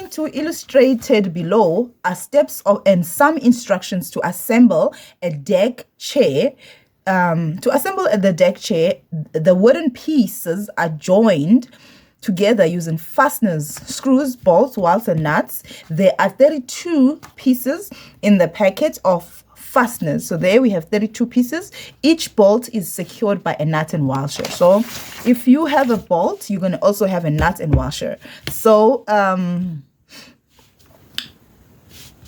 1.2 illustrated below are steps and some instructions to assemble a deck chair. To assemble the deck chair, the wooden pieces are joined together using fasteners, screws, bolts, wires, and nuts. There are 32 pieces in the packet of fasteners. So there we have 32 pieces. Each bolt is secured by a nut and washer. So if you have a bolt, you're going to also have a nut and washer. So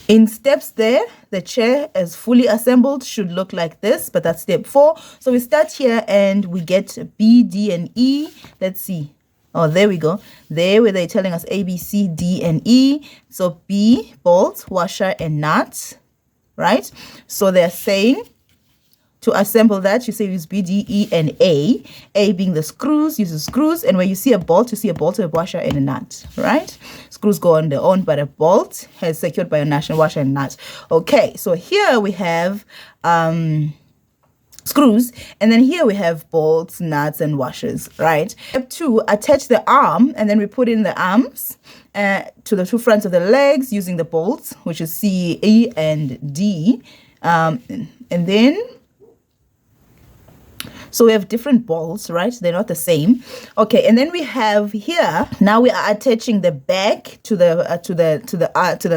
in steps there, the chair is fully assembled should look like this, but that's step 4. So we start here and we get B, D, and E. Let's see. Oh, there we go. There where they're telling us A, B, C, D, and E. So B, bolt, washer, and nut, right? So they're saying to assemble that, you say use B, D, E, and A. A being the screws, uses screws. And where you see a bolt, you see a bolt, a washer, and a nut, right? Screws go on their own, but a bolt is secured by a national washer and nut. Okay, so here we have screws, and then here we have bolts, nuts, and washers, right? Step 2, attach the arm, and then we put in the arms to the 2 fronts of the legs using the bolts, which is C, E, and D. And then so we have different bolts, right? They're not the same. Okay, and then we have here, now we are attaching the back to the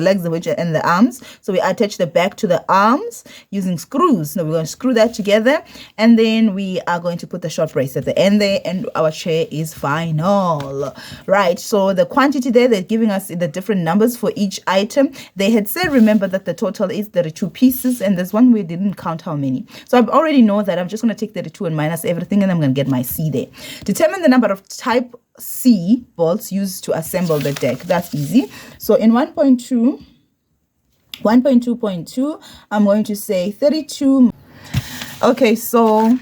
legs and the arms. So we attach the back to the arms using screws. Now we're going to screw that together, and then we are going to put the short brace at the end there, and our chair is final, right? So the quantity there, they're giving us the different numbers for each item. They had said, remember that the total is 32 pieces, and there's one we didn't count how many. So I already know that I'm just going to take 32 and minus everything, and I'm going to get my C there. Determine the number of type C bolts used to assemble the deck. That's easy. So in 1.2.2, I'm going to say 32. Okay, so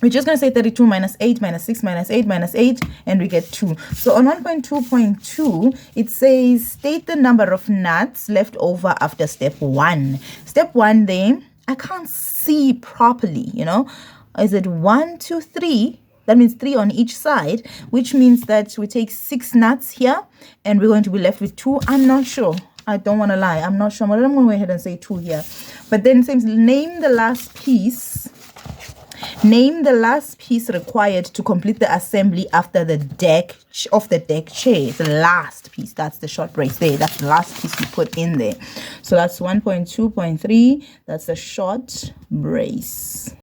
we're just going to say 32 minus 8 minus 6 minus 8 minus 8, and we get 2. So on 1.2.2, it says state the number of nuts left over after step 1. Step 1 there, I can't see properly, you know. Is it 1, 2, 3? That means 3 on each side, which means that we take 6 nuts here, and we're going to be left with 2. I'm not sure. I don't want to lie. I'm not sure. I'm going to go ahead and say 2 here. But then it says name the last piece. Name the last piece required to complete the assembly after the deck of the deck chair. The last piece. That's the short brace there. That's the last piece we put in there. So that's 1.2.3. That's the short brace.